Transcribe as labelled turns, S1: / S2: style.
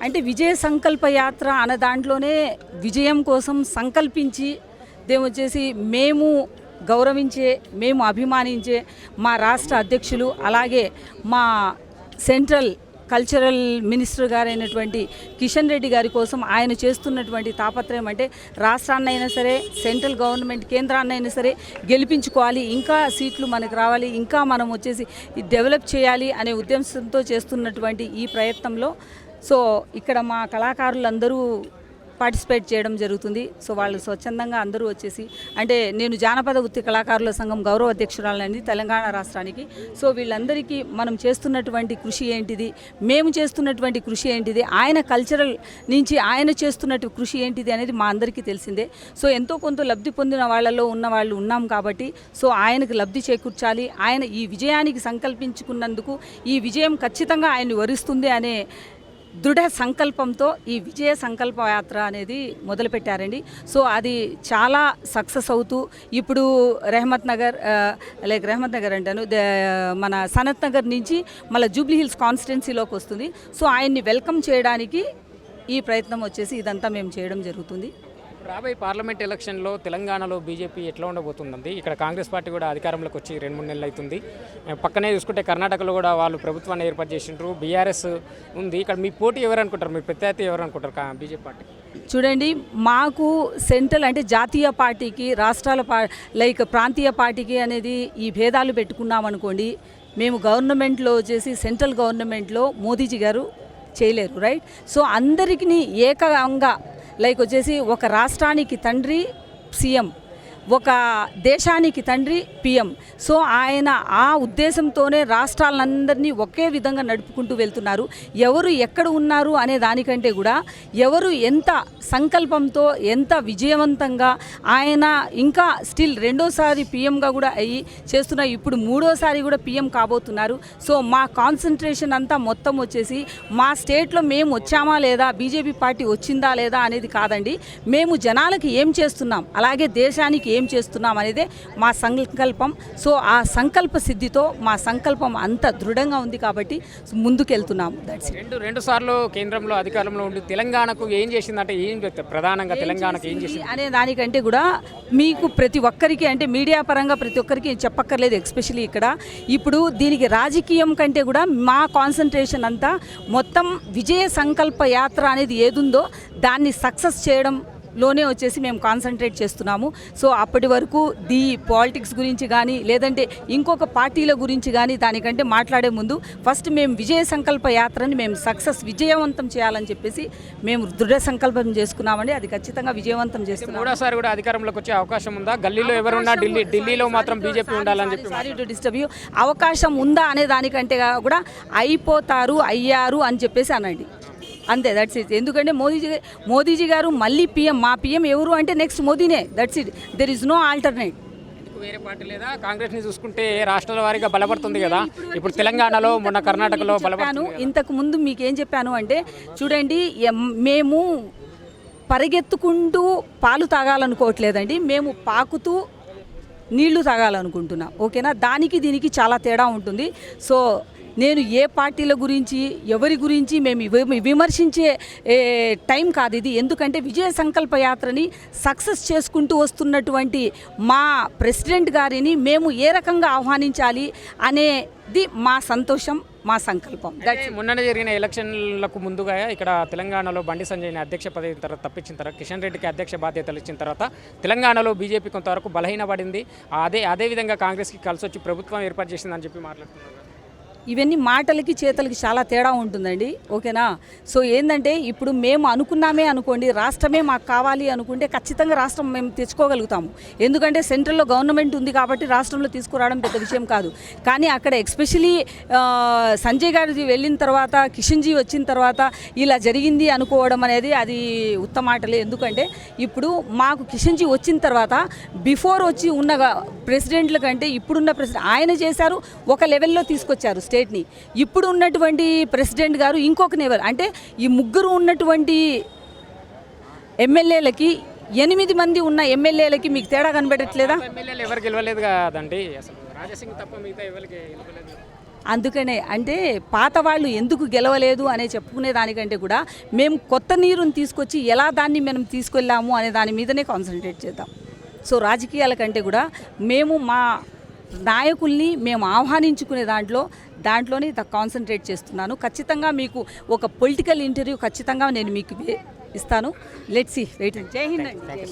S1: అంటే విజయ సంకల్ప యాత్ర అన్న దాంట్లోనే విజయం కోసం సంకల్పించి దేమొచ్చేసి మేము గౌరవించే, మేము అభిమానించే మా రాష్ట్ర అధ్యక్షులు, అలాగే మా సెంట్రల్ కల్చరల్ మినిస్టర్ గారైనటువంటి కిషన్ రెడ్డి గారి కోసం ఆయన చేస్తున్నటువంటి తాపత్రయం అంటే రాష్ట్రాన్నైనా సరే, సెంట్రల్ గవర్నమెంట్ కేంద్రాన్నైనా సరే గెలిపించుకోవాలి, ఇంకా సీట్లు మనకు రావాలి, ఇంకా మనం వచ్చేసి డెవలప్ చేయాలి అనే ఉద్దేశంతో చేస్తున్నటువంటి ఈ ప్రయత్నంలో సో ఇక్కడ మా కళాకారులందరూ పార్టిసిపేట్ చేయడం జరుగుతుంది. సో వాళ్ళు స్వచ్ఛందంగా అందరూ వచ్చేసి, అంటే నేను జానపద వృత్తి కళాకారుల సంఘం గౌరవ అధ్యక్షురాలని తెలంగాణ రాష్ట్రానికి. సో వీళ్ళందరికీ మనం చేస్తున్నటువంటి కృషి ఏంటిది, మేము చేస్తున్నటువంటి కృషి ఏంటిది, ఆయన కల్చరల్ నుంచి ఆయన చేస్తున్నటువంటి కృషి ఏంటిది అనేది మా అందరికీ తెలిసిందే. సో ఎంతో కొంత లబ్ధి పొందిన వాళ్ళలో ఉన్న వాళ్ళు ఉన్నాం కాబట్టి సో ఆయనకు లబ్ధి చేకూర్చాలి, ఆయన ఈ విజయానికి సంకల్పించుకున్నందుకు ఈ విజయం ఖచ్చితంగా ఆయన్ని వరిస్తుంది అనే దృఢ సంకల్పంతో ఈ విజయ సంకల్ప యాత్ర అనేది మొదలుపెట్టారండి. సో అది చాలా సక్సెస్ అవుతూ ఇప్పుడు రెహమత్ నగర్ అంటాను, మన సనత్ నగర్ నుంచి మళ్ళీ జూబ్లీ హిల్స్ కాన్స్టిట్యున్సీలోకి వస్తుంది. సో ఆయన్ని వెల్కమ్ చేయడానికి ఈ ప్రయత్నం వచ్చేసి ఇదంతా మేము చేయడం జరుగుతుంది.
S2: రాబోయే పార్లమెంట్ ఎలక్షన్లో తెలంగాణలో బీజేపీ ఎట్లా ఉండబోతుందండి? ఇక్కడ కాంగ్రెస్ పార్టీ కూడా అధికారంలోకి వచ్చి 2-3 నెలలు అవుతుంది. పక్కనే చూసుకుంటే కర్ణాటకలో కూడా వాళ్ళు ప్రభుత్వాన్ని ఏర్పాటు చేసిండ్రు, బీఆర్ఎస్ ఉంది. ఇక్కడ మీ పోటీ ఎవరు అనుకుంటారు, మీ ప్రత్యర్థి ఎవరు అనుకుంటారు బీజేపీ పార్టీ?
S1: చూడండి, మాకు సెంట్రల్ అంటే జాతీయ పార్టీకి, రాష్ట్రాల ప్రాంతీయ పార్టీకి అనేది ఈ భేదాలు పెట్టుకున్నామనుకోండి, మేము గవర్నమెంట్లో వచ్చేసి సెంట్రల్ గవర్నమెంట్లో మోదీజీ గారు చేయలేరు, రైట్? సో అందరికీ ఏకంగా వచ్చేసి ఒక రాష్ట్రానికి తండ్రి సీఎం, ఒక దేశానికి తండ్రి పిఎం. సో ఆయన ఆ ఉద్దేశంతోనే రాష్ట్రాలందరినీ ఒకే విధంగా నడుపుకుంటూ వెళ్తున్నారు. ఎవరు ఎక్కడ ఉన్నారు అనే దానికంటే కూడా ఎవరు ఎంత సంకల్పంతో, ఎంత విజయవంతంగా ఆయన ఇంకా స్టిల్ రెండోసారి పిఎంగా కూడా అయ్యి చేస్తున్నారు. ఇప్పుడు మూడోసారి కూడా పిఎం కాబోతున్నారు. సో మా కాన్సన్ట్రేషన్ అంతా మొత్తం వచ్చేసి మా స్టేట్లో మేము వచ్చామా లేదా, బీజేపీ పార్టీ వచ్చిందా లేదా అనేది కాదండి. మేము జనాలకి ఏం చేస్తున్నాం, అలాగే దేశానికి ఏం చేస్తున్నాం అనేదే మా సంకల్పం. సో ఆ సంకల్ప సిద్ధితో మా సంకల్పం అంత దృఢంగా ఉంది కాబట్టి ముందుకెళ్తున్నాము.
S2: రెండు సార్లు కేంద్రంలో అధికారంలో ఉండి తెలంగాణకు ఏం చేసిందంటే ఏం చెప్తారు, ప్రధానంగా తెలంగాణకు ఏం చేసింది
S1: అనే దానికంటే కూడా మీకు ప్రతి ఒక్కరికి, అంటే మీడియా పరంగా ప్రతి ఒక్కరికి చెప్పక్కర్లేదు. ఎస్పెషల్లీ ఇక్కడ ఇప్పుడు దీనికి రాజకీయం కంటే కూడా మా కాన్సన్ట్రేషన్ అంతా మొత్తం విజయ సంకల్ప యాత్ర అనేది ఏదుందో దాన్ని సక్సెస్ చేయడం లోనే వచ్చేసి మేము కాన్సన్ట్రేట్ చేస్తున్నాము. సో అప్పటి వరకు పాలిటిక్స్ గురించి కానీ లేదంటే ఇంకొక పార్టీల గురించి కానీ దానికంటే మాట్లాడే ముందు ఫస్ట్ మేము విజయ సంకల్ప యాత్రని మేము విజయవంతం చేయాలని చెప్పేసి మేము దృఢ సంకల్పం చేసుకున్నామండి. అది ఖచ్చితంగా విజయవంతం చేస్తున్నాం.
S2: మూడోసారి కూడా అధికారంలోకి వచ్చే అవకాశం ఉందా? గల్లీలో ఎవరున్నా ఢిల్లీలో మాత్రం బీజేపీ ఉండాలని చెప్పి
S1: సారీ టు డిస్టర్బ్ యూ, అవకాశం ఉందా అనే దానికంటే కూడా అయిపోతారు, అయ్యారు అని చెప్పేసి అనండి, అంతే. That's it. ఎందుకంటే మోదీజీ గారు మళ్ళీ పిఎం, మా పిఎం ఎవరు అంటే నెక్స్ట్ మోదీనే. That's it. There is no alternate.
S2: వేరే పార్టీ లేదా? కాంగ్రెస్ ని చూసుకుంటే రాష్ట్రాల వారీగా బలపడుతుంది కదా, ఇప్పుడు తెలంగాణలో, మొన్న కర్ణాటకలో బలపడుతుంది.
S1: ఇంతకు ముందు మీకేం చెప్పాను అంటే చూడండి, మేము పరిగెత్తుకుంటూ పాలు తాగాలనుకోవట్లేదండి, మేము పాకుతూ నీళ్లు తాగాలనుకుంటున్నాం. ఓకేనా? దానికి దీనికి చాలా తేడా ఉంటుంది. సో నేను ఏ పార్టీల గురించి ఎవరి గురించి మేము విమర్శించే టైం కాదు ఇది. ఎందుకంటే విజయ సంకల్ప యాత్రని సక్సెస్ చేసుకుంటూ వస్తున్నటువంటి మా ప్రెసిడెంట్ గారిని మేము ఏ రకంగా ఆహ్వానించాలి అనేది మా సంతోషం, మా సంకల్పం.
S2: మొన్న జరిగిన ఎలక్షన్లకు ముందుగా ఇక్కడ తెలంగాణలో బండి సంజయ్ని అధ్యక్ష పదవి తర్వాత తప్పించిన తర్వాత కిషన్ రెడ్డికి అధ్యక్ష బాధ్యతలు ఇచ్చిన తర్వాత తెలంగాణలో బీజేపీ కొంతవరకు బలహీనపడింది. అదేవిధంగా కాంగ్రెస్కి కలిసి వచ్చి ప్రభుత్వం ఏర్పాటు చేసిందని చెప్పి మాట్లాడుతున్నారు.
S1: ఇవన్నీ మాటలకి చేతలకి చాలా తేడా ఉంటుందండి. ఓకేనా? సో ఏంటంటే ఇప్పుడు మేము అనుకున్నామే అనుకోండి, రాష్ట్రమే మాకు కావాలి అనుకుంటే ఖచ్చితంగా రాష్ట్రం మేము తెచ్చుకోగలుగుతాము. ఎందుకంటే సెంట్రల్లో గవర్నమెంట్ ఉంది కాబట్టి రాష్ట్రంలో తీసుకురావడం పెద్ద విషయం కాదు. కానీ అక్కడ ఎస్పెషలీ సంజయ్ గారి వెళ్ళిన తర్వాత, కిషన్జీ వచ్చిన తర్వాత ఇలా జరిగింది అనుకోవడం అనేది అది ఉత్తమాటలే. ఎందుకంటే ఇప్పుడు మాకు కిషన్జీ వచ్చిన తర్వాత బిఫోర్ వచ్చి ఉన్న ప్రెసిడెంట్ల కంటే ఇప్పుడున్న ప్రెసిడెంట్ ఆయన చేశారు, ఒక లెవెల్లో తీసుకొచ్చారు స్టేట్ని. ఇప్పుడు ఉన్నటువంటి ప్రెసిడెంట్ గారు ఇంకొక లెవెల్, అంటే ఈ ముగ్గురు ఉన్నటువంటి ఎమ్మెల్యేలకి 8 మంది ఉన్న ఎమ్మెల్యేలకి మీకు తేడా కనబడట్లేదా?
S2: ఎమ్మెల్యేలు ఎవరు గెలవలేదు కదండి, అసలు రాజాసింగ్ తప్ప మిగతా ఎవరికి గెలవలేదు.
S1: అందుకనే అంటే పాత వాళ్ళు ఎందుకు గెలవలేదు అనే చెప్పుకునే దానికంటే కూడా మేము కొత్త నీరుని తీసుకొచ్చి ఎలా దాన్ని మనం తీసుకెళ్ళాము అనే దాని మీదనే కాన్సన్ట్రేట్ చేద్దాం. సో రాజకీయాల కంటే కూడా మేము మా నాయకుల్ని మేము ఆహ్వానించుకునే దాంట్లోనే కాన్సన్ట్రేట్ చేస్తున్నాను. ఖచ్చితంగా మీకు ఒక పొలిటికల్ ఇంటర్వ్యూ ఖచ్చితంగా నేను మీకు ఇస్తాను. Let's see wait. జై హింద్ అండి.